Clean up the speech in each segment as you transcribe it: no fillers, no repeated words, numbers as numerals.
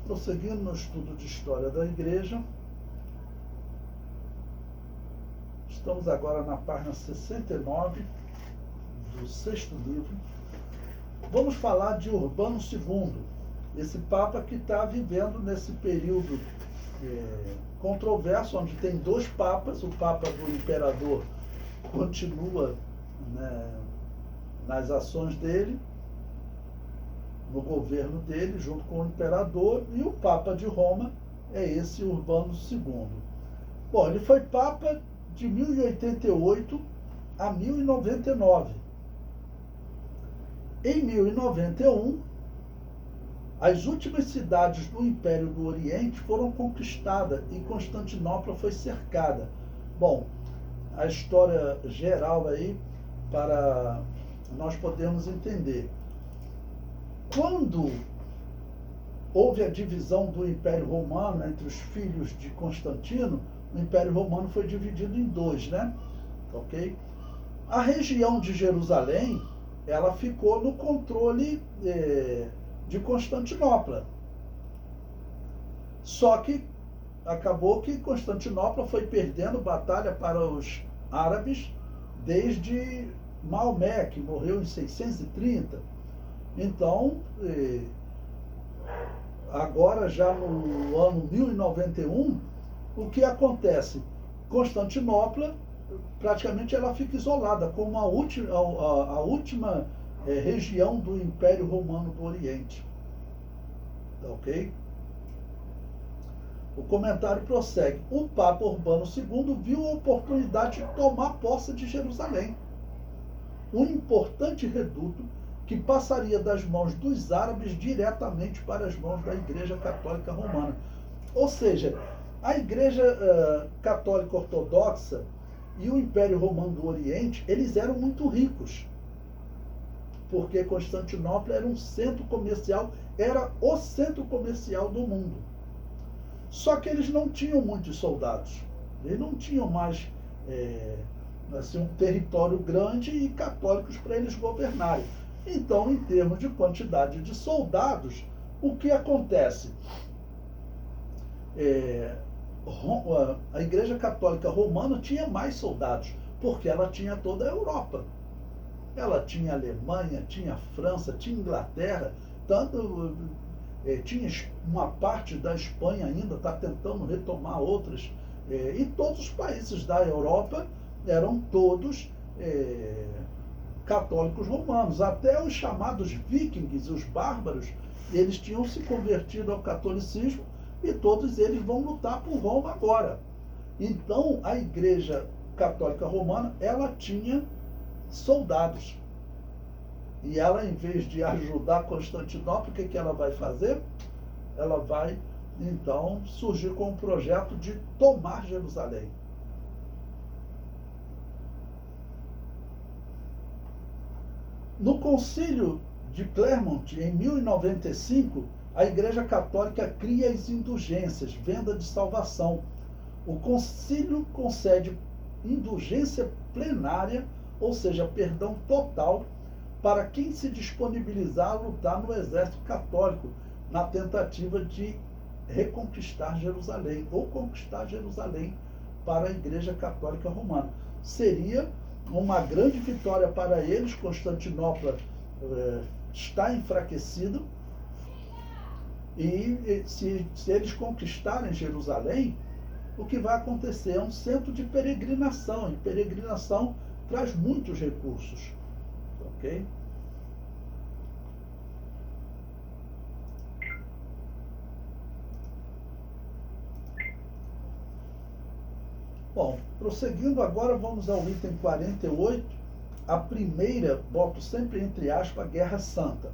Prosseguindo no estudo de História da Igreja, estamos agora na página 69 do sexto livro. Vamos falar de Urbano II, esse Papa que está vivendo nesse período controverso, onde tem dois papas. O Papa do Imperador continua, né, nas ações dele, no governo dele, junto com o Imperador, e o Papa de Roma é esse Urbano II. Bom, ele foi Papa de 1088 a 1099. Em 1091, as últimas cidades do Império do Oriente foram conquistadas e Constantinopla foi cercada. Bom, a história geral aí, para nós podermos entender. Quando houve a divisão do Império Romano entre os filhos de Constantino, o Império Romano foi dividido em dois, né? Ok? A região de Jerusalém, ela ficou no controle de Constantinopla. Só que acabou que Constantinopla foi perdendo batalha para os árabes desde Maomé, que morreu em 630. Então, agora já no ano 1091, o que acontece? Constantinopla, praticamente ela fica isolada como a última região do Império Romano do Oriente. Ok? O comentário prossegue. O Papa Urbano II viu a oportunidade de tomar posse de Jerusalém, um importante reduto que passaria das mãos dos árabes diretamente para as mãos da Igreja Católica Romana. Ou seja, a Igreja Católica Ortodoxa e o Império Romano do Oriente, eles eram muito ricos, porque Constantinopla era um centro comercial, era o centro comercial do mundo. Só que eles não tinham muitos soldados, eles não tinham mais assim, um território grande e católicos para eles governarem. Então, em termos de quantidade de soldados, o que acontece? A Igreja Católica Romana tinha mais soldados, porque ela tinha toda a Europa. Ela tinha a Alemanha, tinha a França, tinha a Inglaterra, tinha uma parte da Espanha ainda, está tentando retomar outras, e todos os países da Europa eram todos católicos romanos. Até os chamados vikings, os bárbaros, eles tinham se convertido ao catolicismo e todos eles vão lutar por Roma agora. Então, a Igreja Católica Romana, ela tinha soldados. E ela, em vez de ajudar Constantinopla, o que ela vai fazer? Ela vai, então, surgir com o projeto de tomar Jerusalém. No Concílio de Clermont, em 1095, a Igreja Católica cria as indulgências, venda de salvação. O concílio concede indulgência plenária, ou seja, perdão total, para quem se disponibilizar a lutar no exército católico, na tentativa de reconquistar Jerusalém, ou conquistar Jerusalém para a Igreja Católica Romana. Seria uma grande vitória para eles. Constantinopla está enfraquecido, e se eles conquistarem Jerusalém, o que vai acontecer? É um centro de peregrinação, e peregrinação traz muitos recursos. Ok? Bom, prosseguindo agora, vamos ao item 48, a primeira, boto sempre entre aspas, Guerra Santa.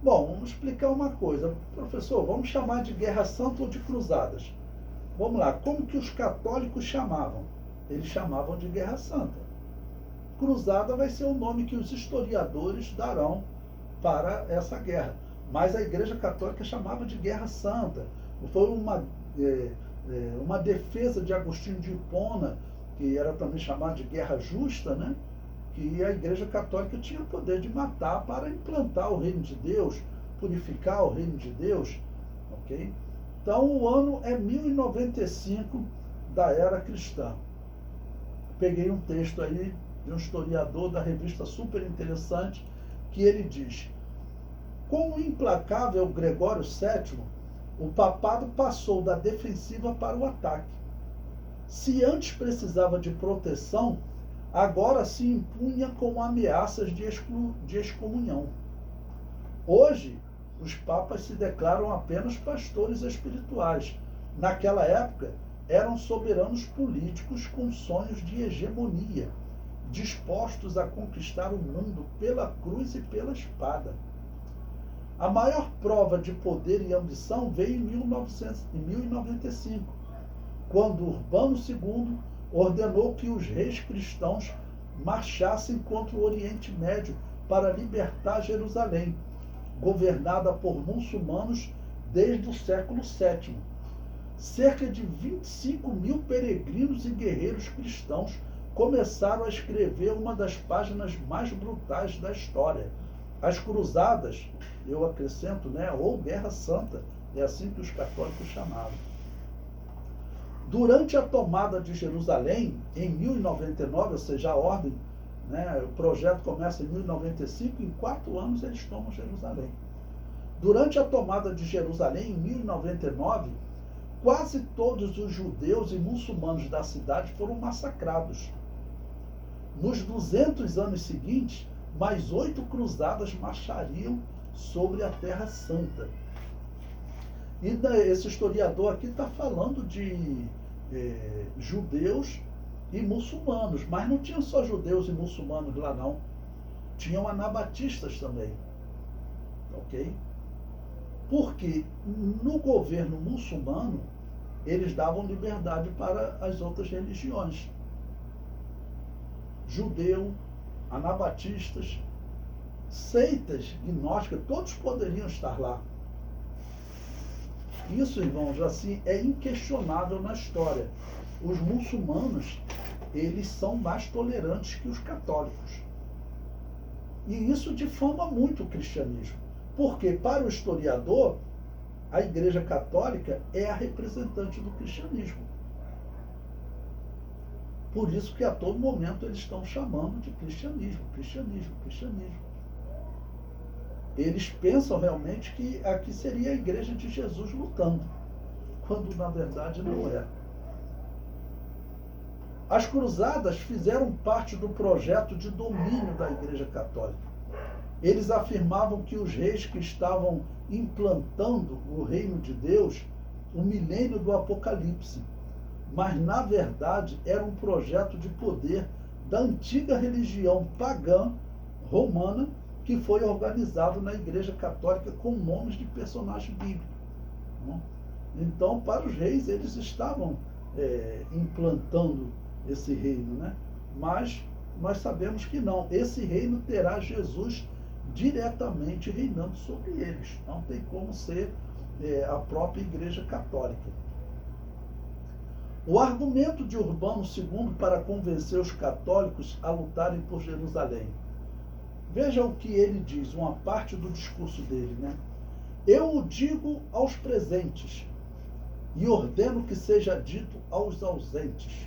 Bom, vamos explicar uma coisa. Professor, vamos chamar de Guerra Santa ou de Cruzadas? Vamos lá, como que os católicos chamavam? Eles chamavam de Guerra Santa. Cruzada vai ser o nome que os historiadores darão para essa guerra. Mas a Igreja Católica chamava de Guerra Santa. Foi uma defesa de Agostinho de Hipona, que era também chamada de Guerra Justa, né? Que a Igreja Católica tinha o poder de matar para implantar o reino de Deus, purificar o reino de Deus. ok? Então o ano é 1095 da era cristã. Peguei um texto aí de um historiador da revista super interessante, que ele diz: com o implacável Gregório VII, o papado passou da defensiva para o ataque. Se antes precisava de proteção, agora se impunha com ameaças de excomunhão. Hoje, os papas se declaram apenas pastores espirituais. Naquela época, eram soberanos políticos com sonhos de hegemonia, dispostos a conquistar o mundo pela cruz e pela espada. A maior prova de poder e ambição veio em 1095, quando Urbano II ordenou que os reis cristãos marchassem contra o Oriente Médio para libertar Jerusalém, governada por muçulmanos desde o século VII. Cerca de 25 mil peregrinos e guerreiros cristãos começaram a escrever uma das páginas mais brutais da história. As Cruzadas, eu acrescento, ou Guerra Santa, é assim que os católicos chamavam. Durante a tomada de Jerusalém, em 1099, ou seja, a ordem, o projeto começa em 1095, em 4 anos eles tomam Jerusalém. Durante a tomada de Jerusalém, em 1099, quase todos os judeus e muçulmanos da cidade foram massacrados. Nos 200 anos seguintes, mais 8 cruzadas marchariam sobre a Terra Santa. E esse historiador aqui está falando de judeus e muçulmanos, mas não tinham só judeus e muçulmanos lá não. Tinham anabatistas também. Ok? Porque no governo muçulmano, eles davam liberdade para as outras religiões. Judeu, anabatistas, seitas gnósticas, todos poderiam estar lá. Isso, irmãos, assim, é inquestionável na história. Os muçulmanos, eles são mais tolerantes que os católicos. E isso difama muito o cristianismo. Porque, para o historiador, a Igreja Católica é a representante do cristianismo. Por isso que a todo momento eles estão chamando de cristianismo, cristianismo, cristianismo. Eles pensam realmente que aqui seria a Igreja de Jesus lutando, quando na verdade não é. As cruzadas fizeram parte do projeto de domínio da Igreja Católica. Eles afirmavam que os reis que estavam implantando o reino de Deus, o milênio do Apocalipse, mas na verdade era um projeto de poder da antiga religião pagã romana que foi organizado na Igreja Católica com nomes de personagens bíblicos. Então, para os reis, eles estavam implantando esse reino, mas nós sabemos que não. Esse reino terá Jesus diretamente reinando sobre eles. Não tem como ser a própria Igreja Católica. O argumento de Urbano II para convencer os católicos a lutarem por Jerusalém. Veja o que ele diz, uma parte do discurso dele, Eu o digo aos presentes e ordeno que seja dito aos ausentes.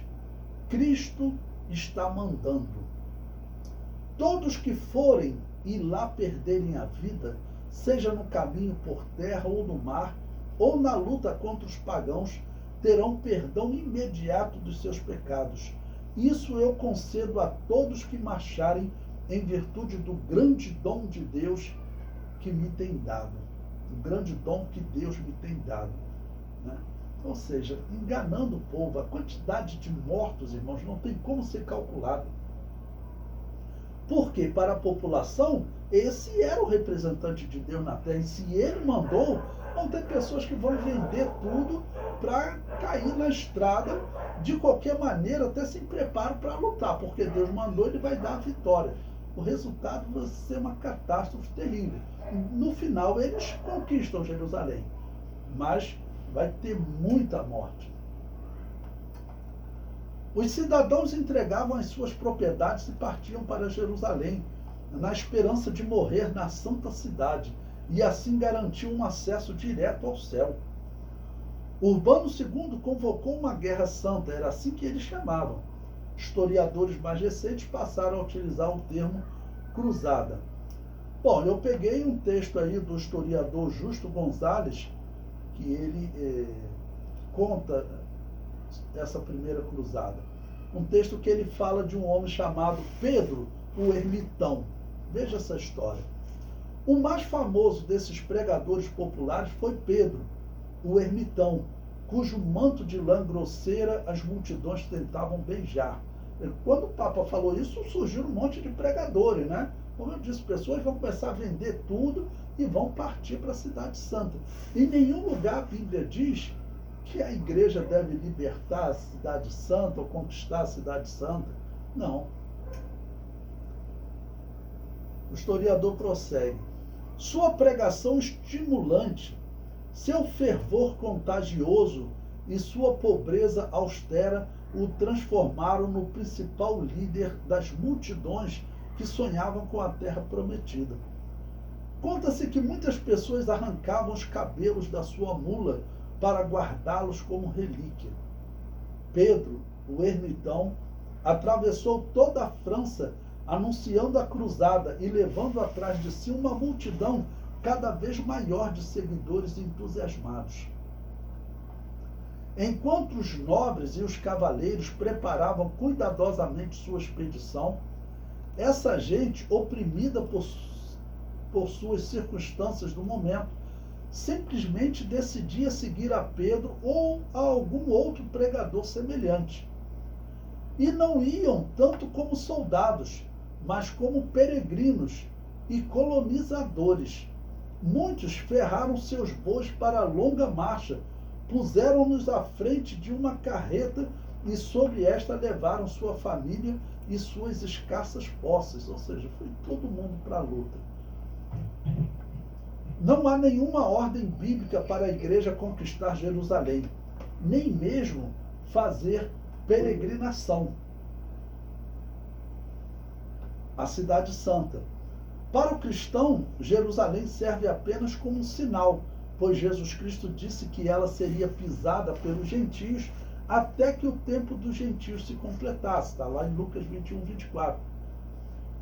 Cristo está mandando. Todos que forem e lá perderem a vida, seja no caminho por terra ou no mar, ou na luta contra os pagãos, terão perdão imediato dos seus pecados. Isso eu concedo a todos que marcharem em virtude do grande dom de Deus que me tem dado. O grande dom que Deus me tem dado. Ou seja, enganando o povo, a quantidade de mortos, irmãos, não tem como ser calculado. Porque para a população, esse era o representante de Deus na terra. E se ele mandou, vão ter pessoas que vão vender tudo para cair na estrada de qualquer maneira, até se preparam para lutar, porque Deus mandou, ele vai dar a vitória. O resultado vai ser uma catástrofe terrível. No final, eles conquistam Jerusalém, mas vai ter muita morte. Os cidadãos entregavam as suas propriedades e partiam para Jerusalém, na esperança de morrer na santa cidade e assim garantiu um acesso direto ao céu. Urbano II convocou uma guerra santa, era assim que eles chamavam. Historiadores mais recentes passaram a utilizar o termo cruzada. Bom, eu peguei um texto aí do historiador Justo Gonzalez, que ele conta essa primeira cruzada. Um texto que ele fala de um homem chamado Pedro, o Ermitão. Veja essa história. O mais famoso desses pregadores populares foi Pedro, o Ermitão, cujo manto de lã grosseira as multidões tentavam beijar. Quando o Papa falou isso, surgiu um monte de pregadores, né? Como eu disse, pessoas vão começar a vender tudo e vão partir para a Cidade Santa. Em nenhum lugar a Bíblia diz que a igreja deve libertar a Cidade Santa ou conquistar a Cidade Santa. Não. O historiador prossegue. Sua pregação estimulante, seu fervor contagioso e sua pobreza austera o transformaram no principal líder das multidões que sonhavam com a terra prometida. Conta-se que muitas pessoas arrancavam os cabelos da sua mula para guardá-los como relíquia. Pedro, o ermitão, atravessou toda a França anunciando a cruzada e levando atrás de si uma multidão cada vez maior de seguidores entusiasmados. Enquanto os nobres e os cavaleiros preparavam cuidadosamente sua expedição, essa gente, oprimida por suas circunstâncias do momento, simplesmente decidia seguir a Pedro ou a algum outro pregador semelhante. E não iam tanto como soldados, mas como peregrinos e colonizadores. Muitos ferraram seus bois para a longa marcha, puseram-nos à frente de uma carreta e sobre esta levaram sua família e suas escassas posses, ou seja, foi todo mundo para a luta. Não há nenhuma ordem bíblica para a igreja conquistar Jerusalém, nem mesmo fazer peregrinação à Cidade Santa. Para o cristão, Jerusalém serve apenas como um sinal, pois Jesus Cristo disse que ela seria pisada pelos gentios até que o tempo dos gentios se completasse. Está lá em Lucas 21, 24.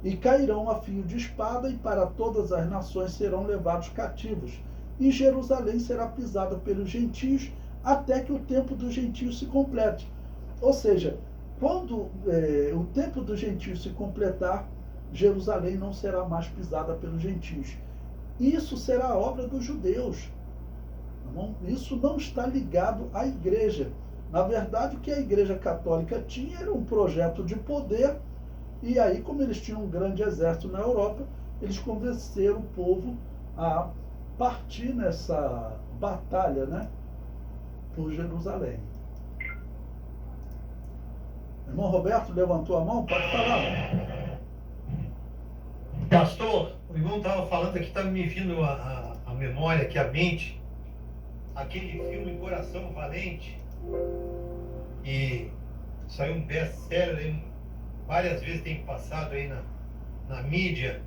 E cairão a fio de espada, e para todas as nações serão levados cativos. E Jerusalém será pisada pelos gentios até que o tempo dos gentios se complete. Ou seja, quando o tempo dos gentios se completar, Jerusalém não será mais pisada pelos gentios. Isso será a obra dos judeus. Isso não está ligado à igreja. Na verdade, o que a igreja católica tinha era um projeto de poder, e aí, como eles tinham um grande exército na Europa, eles convenceram o povo a partir nessa batalha, né, por Jerusalém. Irmão Roberto levantou a mão, pode falar. Pastor, o irmão estava falando aqui, está me vindo a memória, aqui a mente, aquele filme Coração Valente, e saiu um best-seller, várias vezes tem passado aí na mídia.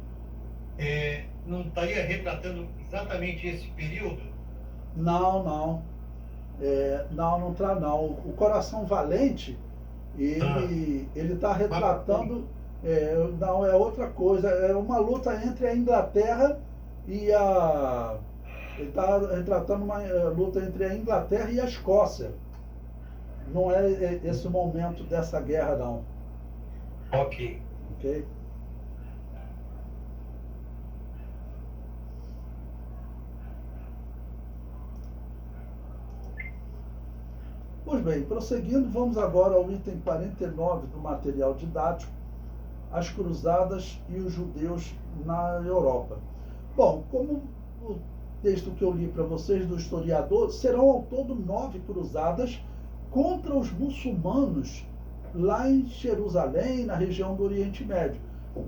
Não estaria retratando exatamente esse período? Não. Não está não. O Coração Valente, ele está retratando... não, é outra coisa. É uma luta entre a Inglaterra e a... Ele está retratando uma luta entre a Inglaterra e a Escócia. Não é esse momento dessa guerra, não. Ok. Ok? Pois bem, prosseguindo, vamos agora ao item 49 do material didático, as cruzadas e os judeus na Europa. Bom, como o texto que eu li para vocês do historiador, serão ao todo 9 cruzadas contra os muçulmanos lá em Jerusalém, na região do Oriente Médio.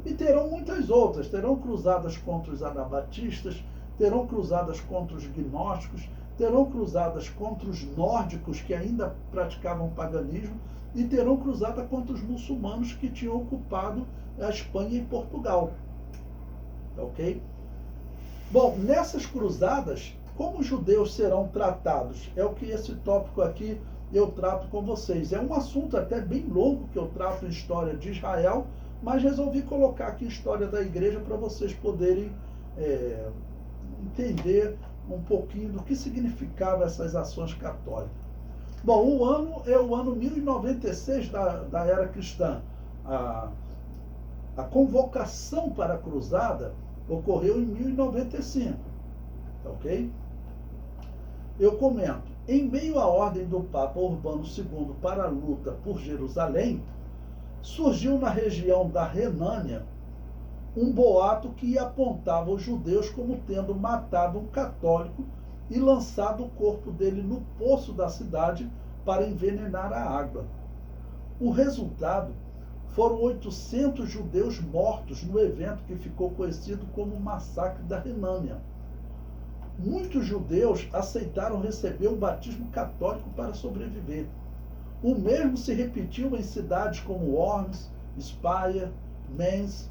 E terão muitas outras, terão cruzadas contra os anabatistas, terão cruzadas contra os gnósticos, terão cruzadas contra os nórdicos que ainda praticavam paganismo, e terão cruzada contra os muçulmanos que tinham ocupado a Espanha e Portugal. Ok? Bom, nessas cruzadas, como os judeus serão tratados? É o que esse tópico aqui eu trato com vocês. É um assunto até bem longo que eu trato em história de Israel, mas resolvi colocar aqui história da igreja para vocês poderem entender um pouquinho do que significavam essas ações católicas. Bom, o ano é o ano 1096 da era cristã. A convocação para a cruzada ocorreu em 1095, tá ok? Eu comento, em meio à ordem do Papa Urbano II para a luta por Jerusalém, surgiu na região da Renânia um boato que apontava os judeus como tendo matado um católico e lançado o corpo dele no poço da cidade para envenenar a água. O resultado foram 800 judeus mortos no evento que ficou conhecido como o Massacre da Renânia. Muitos judeus aceitaram receber o batismo católico para sobreviver. O mesmo se repetiu em cidades como Worms, Speyer, Mainz.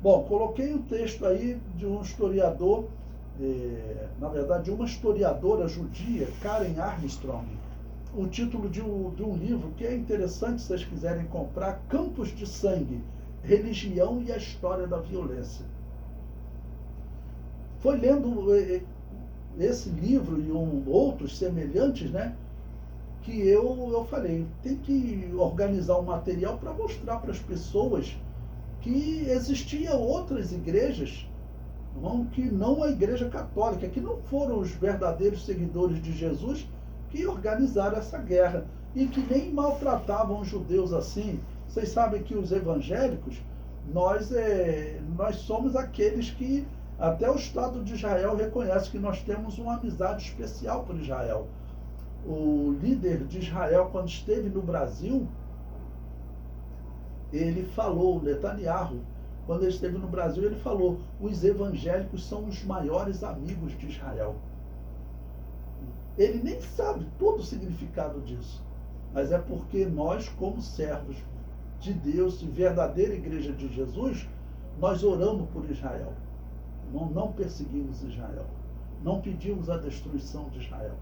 Bom, coloquei um texto aí de um historiador, na verdade, de uma historiadora judia, Karen Armstrong, o título de um livro que é interessante se vocês quiserem comprar, Campos de Sangue, Religião e a História da Violência. Foi lendo esse livro e outros semelhantes, né, que eu falei, tem que organizar um material para mostrar para as pessoas que existiam outras igrejas, que não a Igreja Católica, que não foram os verdadeiros seguidores de Jesus que organizaram essa guerra e que nem maltratavam os judeus assim. Vocês sabem que os evangélicos, nós somos aqueles que até o Estado de Israel reconhece que nós temos uma amizade especial por Israel. O líder de Israel, quando esteve no Brasil, ele falou, Netanyahu, quando ele esteve no Brasil, ele falou, os evangélicos são os maiores amigos de Israel. Ele nem sabe todo o significado disso, mas é porque nós, como servos de Deus e verdadeira igreja de Jesus, nós oramos por Israel. Não perseguimos Israel. Não pedimos a destruição de Israel.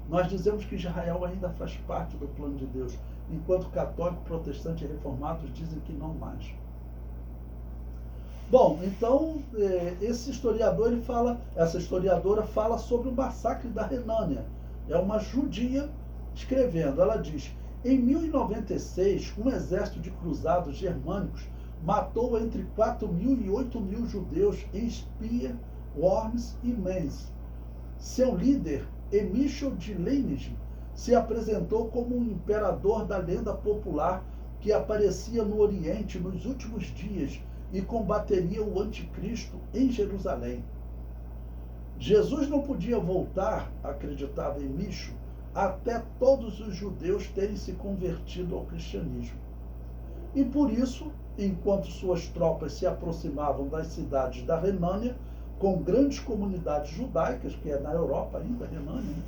Nós dizemos que Israel ainda faz parte do plano de Deus, enquanto católico, protestante e reformados dizem que não mais. Bom, então, esse historiador, essa historiadora fala sobre o massacre da Renânia. É uma judia escrevendo. Ela diz, em 1096, um exército de cruzados germânicos matou entre 4.000 e 8.000 judeus em Speyer, Worms e Mainz. Seu líder, Emicho de Leiningen, se apresentou como um imperador da lenda popular que aparecia no Oriente nos últimos dias e combateria o anticristo em Jerusalém. Jesus não podia voltar, acreditava Emicho, até todos os judeus terem se convertido ao cristianismo. E por isso, enquanto suas tropas se aproximavam das cidades da Renânia, com grandes comunidades judaicas, que é na Europa ainda, Renânia, né?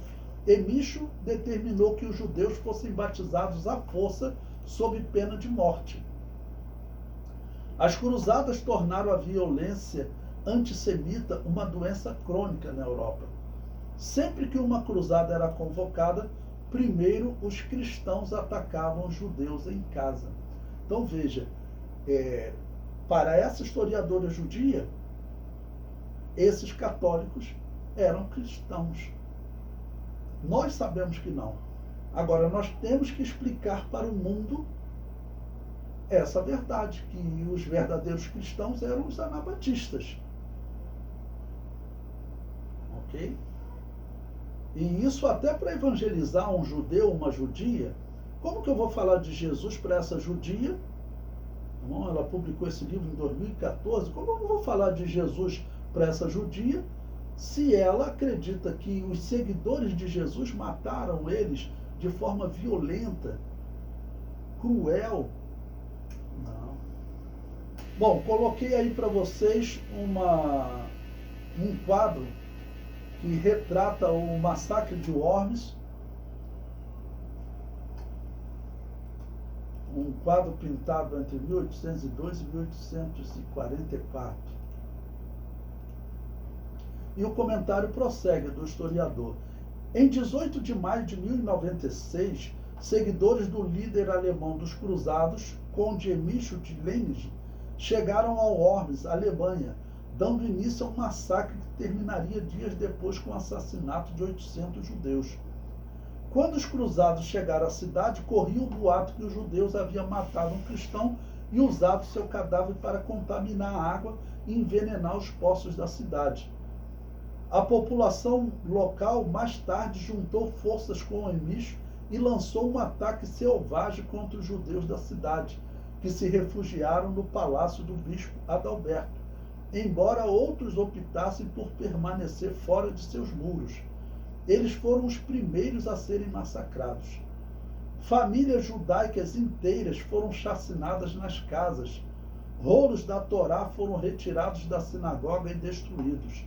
Emicho determinou que os judeus fossem batizados à força sob pena de morte. As cruzadas tornaram a violência antissemita uma doença crônica na Europa. Sempre que uma cruzada era convocada, primeiro os cristãos atacavam os judeus em casa. Então veja, para essa historiadora judia, esses católicos eram cristãos. Nós sabemos que não. Agora, nós temos que explicar para o mundo essa verdade, que os verdadeiros cristãos eram os anabatistas. Ok? E isso até para evangelizar um judeu, uma judia. Como que eu vou falar de Jesus para essa judia? Bom, ela publicou esse livro em 2014. Como eu vou falar de Jesus para essa judia se ela acredita que os seguidores de Jesus mataram eles de forma violenta, cruel? Não. Bom, coloquei aí para vocês um quadro que retrata o massacre de Worms. Um quadro pintado entre 1802 e 1844. E o comentário prossegue do historiador. Em 18 de maio de 1096, seguidores do líder alemão dos cruzados, conde Emílio de Leningen, chegaram ao Worms, Alemanha, dando início a um massacre que terminaria dias depois com o assassinato de 800 judeus. Quando os cruzados chegaram à cidade, corria o boato que os judeus haviam matado um cristão e usado seu cadáver para contaminar a água e envenenar os poços da cidade. A população local mais tarde juntou forças com Emílio e lançou um ataque selvagem contra os judeus da cidade, que se refugiaram no palácio do bispo Adalberto, embora outros optassem por permanecer fora de seus muros. Eles foram os primeiros a serem massacrados. Famílias judaicas inteiras foram chacinadas nas casas. Rolos da Torá foram retirados da sinagoga e destruídos.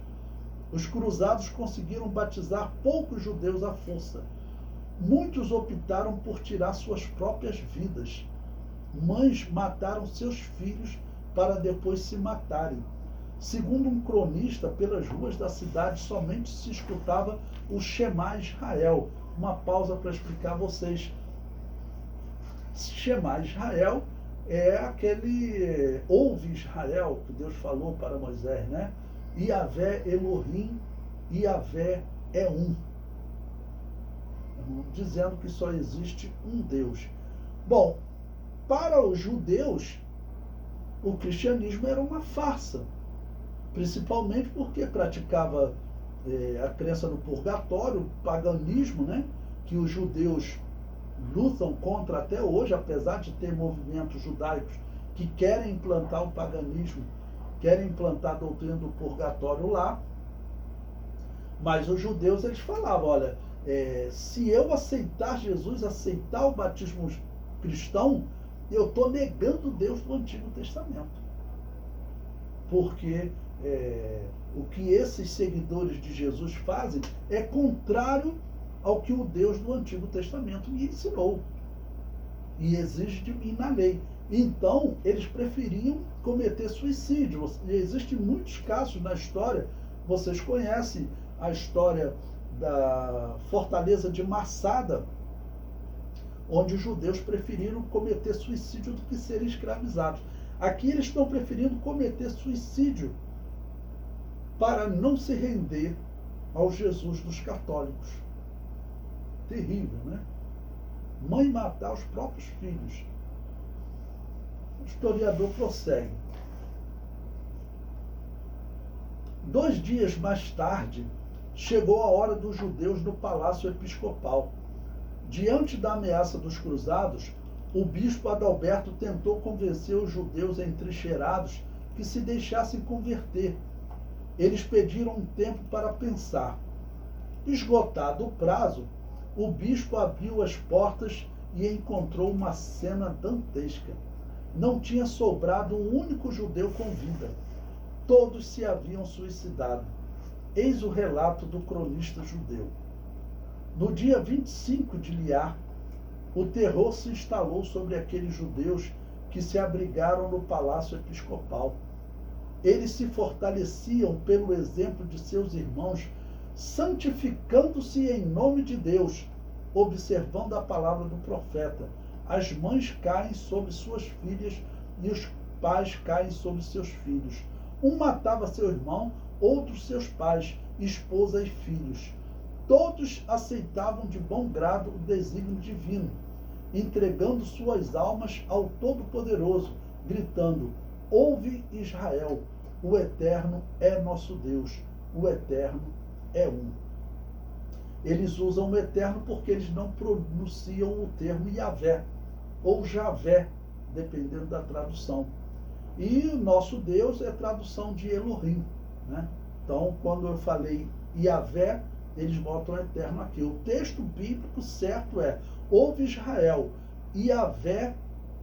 Os cruzados conseguiram batizar poucos judeus à força. Muitos optaram por tirar suas próprias vidas. Mães mataram seus filhos para depois se matarem. Segundo um cronista, pelas ruas da cidade somente se escutava o Shema Israel. Uma pausa para explicar a vocês. Shema Israel é aquele ouve Israel que Deus falou para Moisés, né? Yahvé Elohim, Yahvé é um. Dizendo que só existe um Deus. Bom, para os judeus, o cristianismo era uma farsa. Principalmente porque praticava a crença no purgatório, o paganismo, né? Que os judeus lutam contra até hoje, apesar de ter movimentos judaicos que querem implantar o paganismo, querem implantar a doutrina do purgatório lá. Mas os judeus, eles falavam, olha, se eu aceitar Jesus, aceitar o batismo cristão, eu estou negando Deus do Antigo Testamento. Porque o que esses seguidores de Jesus fazem é contrário ao que o Deus do Antigo Testamento me ensinou e exige de mim na lei. Então, eles preferiam cometer suicídio. Existem muitos casos na história, vocês conhecem a história da fortaleza de Massada, onde os judeus preferiram cometer suicídio do que serem escravizados. Aqui eles estão preferindo cometer suicídio para não se render ao Jesus dos católicos. Terrível, né? Mãe matar os próprios filhos. O historiador prossegue. 2 dias mais tarde, chegou a hora dos judeus no palácio episcopal. Diante da ameaça dos cruzados, o bispo Adalberto tentou convencer os judeus entrincheirados que se deixassem converter. Eles pediram um tempo para pensar. Esgotado o prazo, o bispo abriu as portas e encontrou uma cena dantesca. Não tinha sobrado um único judeu com vida. Todos se haviam suicidado. Eis o relato do cronista judeu. No dia 25 de Liar, o terror se instalou sobre aqueles judeus que se abrigaram no palácio episcopal. Eles se fortaleciam pelo exemplo de seus irmãos, santificando-se em nome de Deus, observando a palavra do profeta. As mães caem sobre suas filhas e os pais caem sobre seus filhos. Um matava seu irmão, outro seus pais, esposa e filhos. Todos aceitavam de bom grado o desígnio divino, entregando suas almas ao Todo-Poderoso, gritando: ouve Israel, o Eterno é nosso Deus, o Eterno é um. Eles usam o Eterno porque eles não pronunciam o termo Yahvé, ou Javé, dependendo da tradução. E o nosso Deus é tradução de Elohim, né? Então, quando eu falei Yahvé, eles botam Eterno aqui. O texto bíblico certo é: ouve Israel, Yahvé,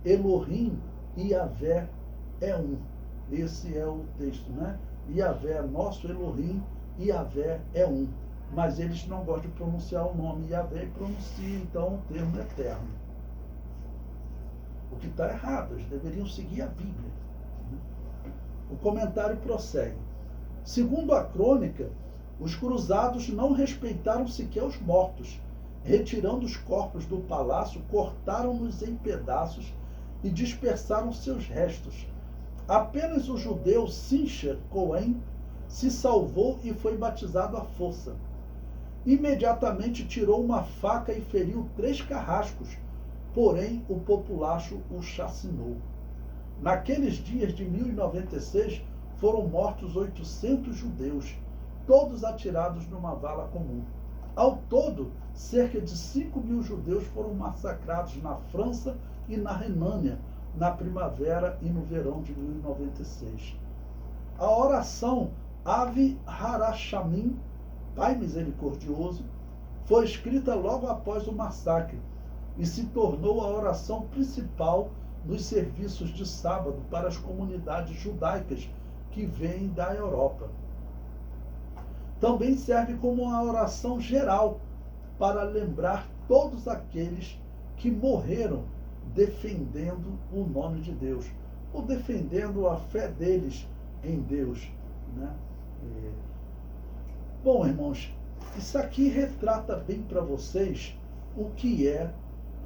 Elohim, Yahvé é um. Esse é o texto, né? Yahvé é nosso Elohim, Yahvé é um. Mas eles não gostam de pronunciar o nome Yahvé e pronunciam então o termo eterno. O que está errado, eles deveriam seguir a Bíblia. O comentário prossegue. Segundo a crônica, Os cruzados não respeitaram sequer os mortos. Retirando os corpos do palácio, cortaram-nos em pedaços e dispersaram seus restos. Apenas o judeu Sincher Cohen se salvou e foi batizado à força. Imediatamente tirou uma faca e feriu 3 carrascos, porém o populacho o chacinou. Naqueles dias de 1096 foram mortos 800 judeus, todos atirados numa vala comum. Ao todo, cerca de 5.000 judeus foram massacrados na França e na Renânia, na primavera e no verão de 1096. A oração Ave Harashamim, Pai Misericordioso, foi escrita logo após o massacre e se tornou a oração principal nos serviços de sábado para as comunidades judaicas que vêm da Europa. Também serve como uma oração geral para lembrar todos aqueles que morreram defendendo o nome de Deus, ou defendendo a fé deles em Deus, né? Bom, irmãos, isso aqui retrata bem para vocês o que é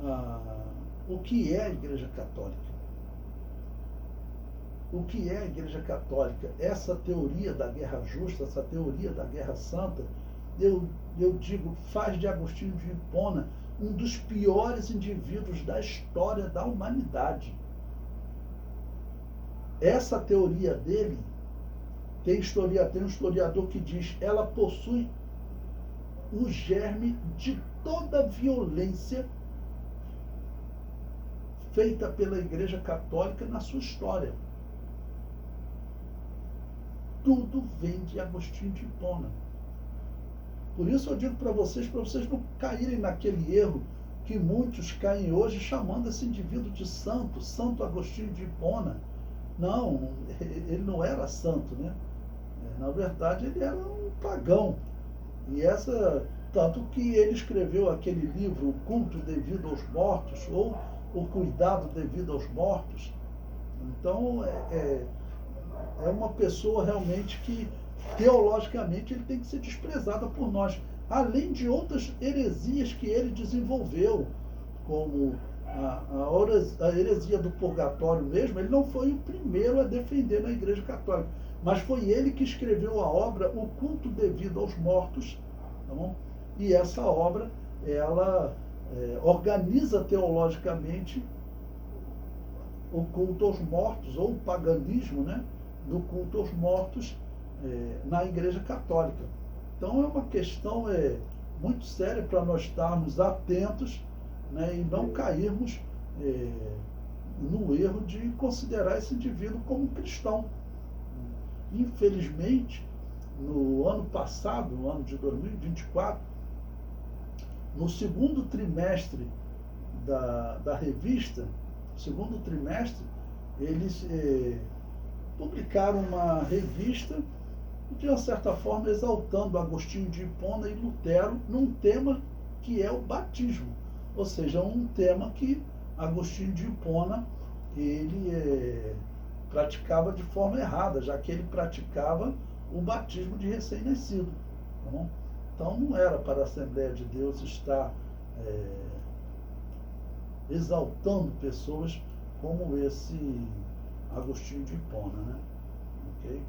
a Igreja Católica. O que é a Igreja Católica? Essa teoria da guerra justa, essa teoria da guerra santa, eu digo, faz de Agostinho de Hipona um dos piores indivíduos da história da humanidade. Essa teoria dele, tem um historiador que diz, ela possui o germe de toda a violência feita pela Igreja Católica na sua história. Tudo vem de Agostinho de Hipona. Por isso eu digo para vocês não caírem naquele erro que muitos caem hoje chamando esse indivíduo de santo, Santo Agostinho de Hipona. Não, ele não era santo, né? Na verdade, ele era um pagão. E tanto que ele escreveu aquele livro, O Culto Devido aos Mortos, ou O Cuidado Devido aos Mortos. Então, é uma pessoa realmente que, teologicamente, ele tem que ser desprezada por nós. Além de outras heresias que ele desenvolveu, como a heresia do purgatório mesmo, ele não foi o primeiro a defender na Igreja Católica, mas foi ele que escreveu a obra O Culto Devido aos Mortos, tá bom? E essa obra, ela organiza teologicamente o culto aos mortos, ou o paganismo, né, do culto aos mortos na Igreja Católica. Então é uma questão muito séria para nós estarmos atentos, né, e não cairmos no erro de considerar esse indivíduo como cristão. Infelizmente, no ano passado, no ano de 2024, no segundo trimestre da revista, segundo trimestre, eles publicaram uma revista, de uma certa forma, exaltando Agostinho de Hipona e Lutero num tema que é o batismo. Ou seja, um tema que Agostinho de Hipona ele praticava de forma errada, já que ele praticava o batismo de recém-nascido. Tá bom? Então não era para a Assembleia de Deus estar exaltando pessoas como esse Agostinho de Hipona, né? Ok?